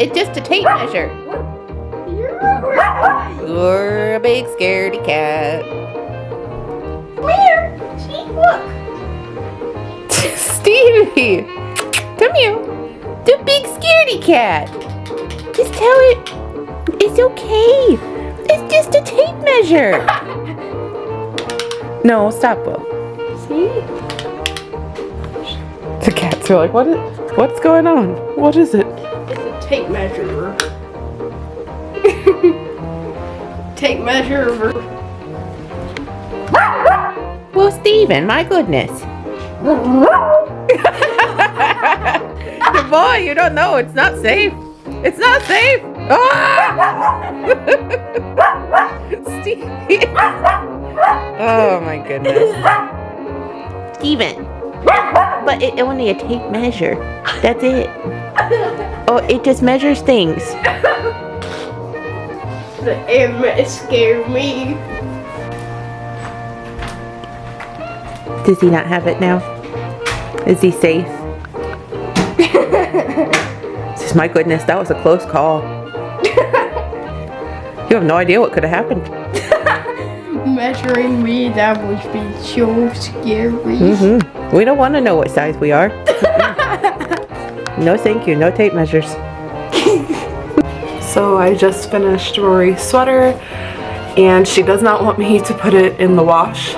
it's just a tape measure. You're a big scaredy cat. Come here. See, look. Stevie, come here. The big scaredy cat. Just tell it it's okay. It's just a tape measure. No, stop, Will. See? The cats are like, what's going on? What is it? It's a tape measure. Tape measure. Well, Steven, my goodness. Boy, you don't know. It's not safe. It's not safe. Ah! Steve. Oh, my goodness. Steven. But it's only a tape measure. That's it. Oh, it just measures things. It scared me. Does he not have it now? Is he safe? My goodness, that was a close call. You have no idea what could have happened. Measuring me, that would be so scary. We don't want to know what size we are. No thank you, no tape measures. So I just finished Rory's sweater and she does not want me to put it in the wash,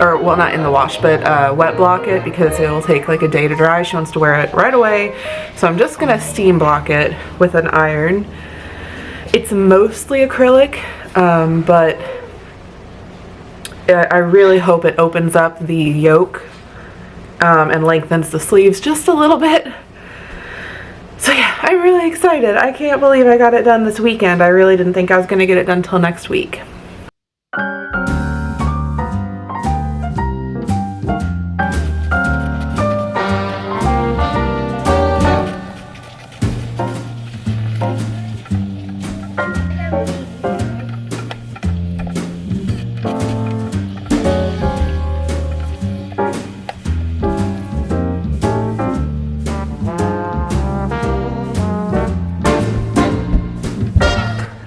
well, not in the wash, but wet block it because it'll take like a day to dry. She wants to wear it right away. So I'm just gonna steam block it with an iron. It's mostly acrylic, but I really hope it opens up the yoke and lengthens the sleeves just a little bit. So yeah, I'm really excited. I can't believe I got it done this weekend. I really didn't think I was gonna get it done till next week.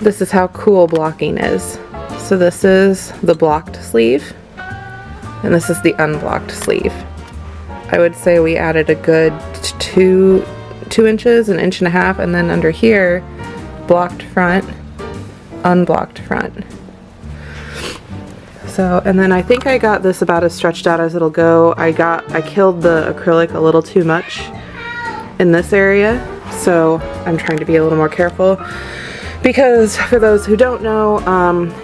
This is how cool blocking is. So this is the blocked sleeve, and this is the unblocked sleeve. I would say we added a good 2 inches, an inch and a half, and then under here, blocked front, unblocked front. So, and then I think I got this about as stretched out as it'll go. I killed the acrylic a little too much in this area, so I'm trying to be a little more careful. Because for those who don't know,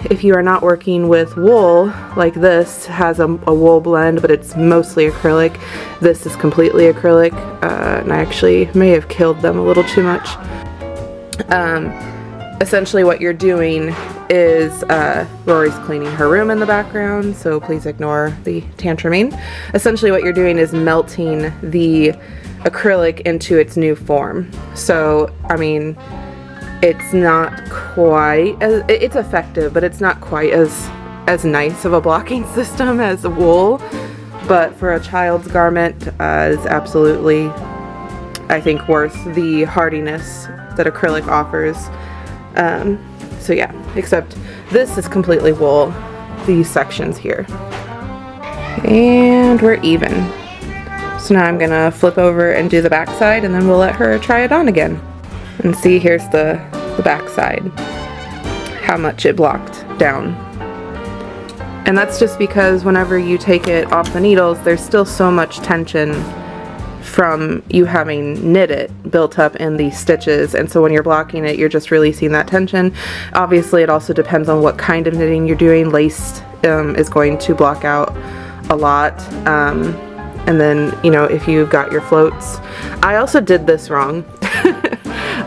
if you are not working with wool, like this has a wool blend, but it's mostly acrylic. This is completely acrylic, and I actually may have killed them a little too much. Essentially what you're doing is, Rory's cleaning her room in the background, so please ignore the tantruming. Essentially what you're doing is melting the acrylic into its new form. So, I mean, it's not quite as, it's effective, but it's not quite as nice of a blocking system as wool. But for a child's garment, is absolutely, I think, worth the hardiness that acrylic offers. So yeah, except this is completely wool, these sections here. And we're even. So now I'm gonna flip over and do the back side, and then we'll let her try it on again. And see, here's the back side, how much it blocked down. And that's just because whenever you take it off the needles, there's still so much tension from you having knit it built up in these stitches, and so when you're blocking it, you're just releasing that tension. Obviously, it also depends on what kind of knitting you're doing. Lace is going to block out a lot. And then, you know, if you've got your floats. I also did this wrong.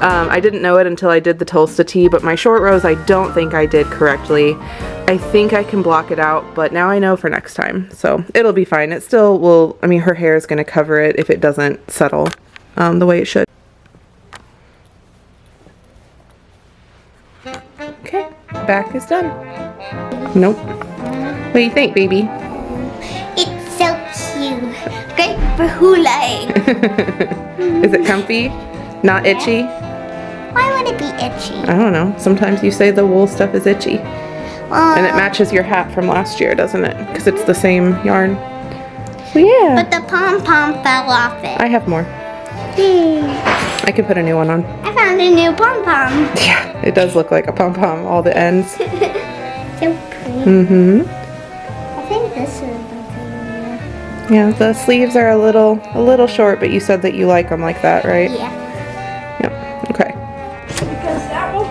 I didn't know it until I did the Tulsa tee, but my short rows I don't think I did correctly. I think I can block it out, but now I know for next time. So it'll be fine. It still will, I mean, her hair is going to cover it if it doesn't settle the way it should. Okay, back is done. Nope. What do you think, baby? It's so cute. Great for hula. Is it comfy? Not itchy? itchy? I don't know. Sometimes you say the wool stuff is itchy. Well, And it matches your hat from last year, doesn't it? Because it's the same yarn. Well, yeah. but the pom-pom fell off it. I have more. Hmm. I can put a new one on. I found a new pom-pom. Yeah, it does look like a pom-pom, all the ends. So pretty. Mm-hmm. I think this is something. Yeah, the sleeves are a little short, but you said that you like them like that, right? Yeah. Yep. Okay. Because that will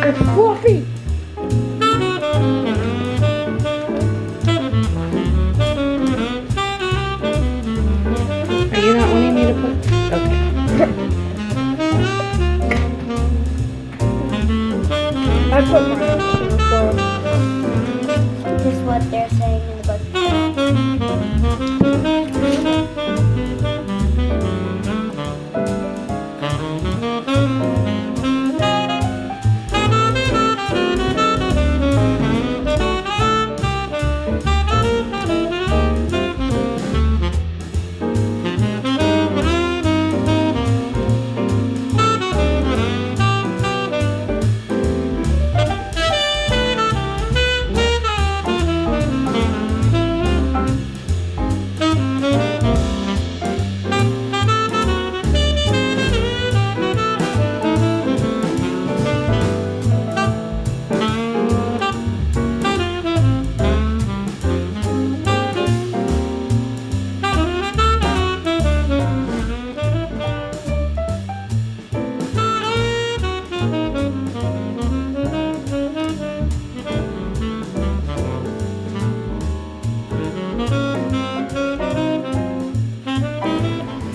It's fluffy. Are you not wanting me to put? Okay. I put mine on the floor. This is what they're saying in the book.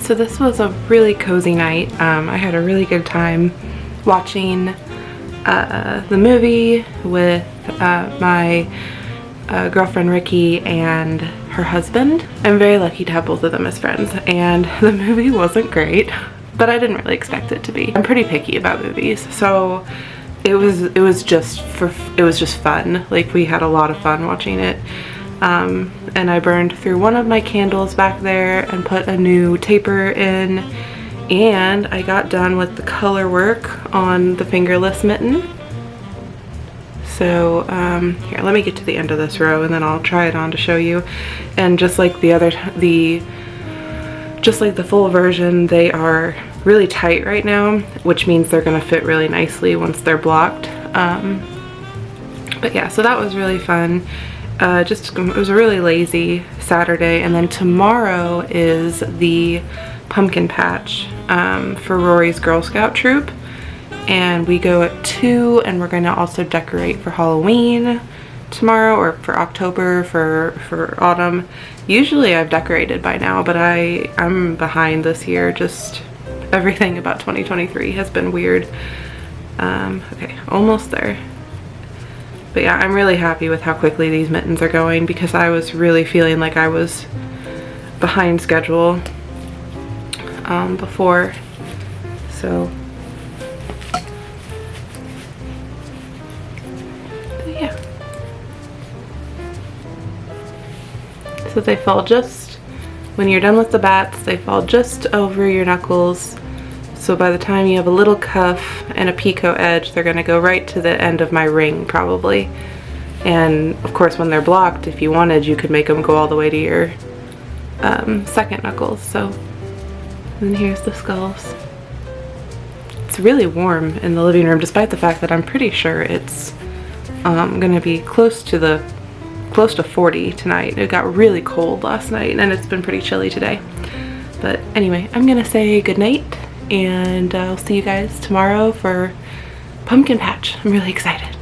So this was a really cozy night. I had a really good time watching the movie with my girlfriend Ricky and her husband. I'm very lucky to have both of them as friends, and the movie wasn't great, but I didn't really expect it to be. I'm pretty picky about movies, so it was just fun. Like, we had a lot of fun watching it. And I burned through one of my candles back there and put a new taper in, and I got done with the color work on the fingerless mitten. So here, let me get to the end of this row and then I'll try it on to show you. And just like the full version, they are really tight right now, which means they're gonna fit really nicely once they're blocked. But yeah, so that was really fun. it was a really lazy Saturday, and then tomorrow is the pumpkin patch for Rory's Girl Scout troop, and we go at 2, and we're going to also decorate for Halloween tomorrow, or for October, for autumn. Usually I've decorated by now, but I'm behind this year. Just everything about 2023 has been weird. Okay, almost there. But yeah, I'm really happy with how quickly these mittens are going, because I was really feeling like I was behind schedule before. So yeah. So they fall just, when you're done with the bats, they fall just over your knuckles. So by the time you have a little cuff and a picot edge, they're going to go right to the end of my ring probably. And of course when they're blocked, if you wanted, you could make them go all the way to your second knuckles. So, and then here's the skulls. It's really warm in the living room, despite the fact that I'm pretty sure it's going to be close to 40 tonight. It got really cold last night, and it's been pretty chilly today. But anyway, I'm going to say goodnight, and I'll see you guys tomorrow for pumpkin patch. I'm really excited.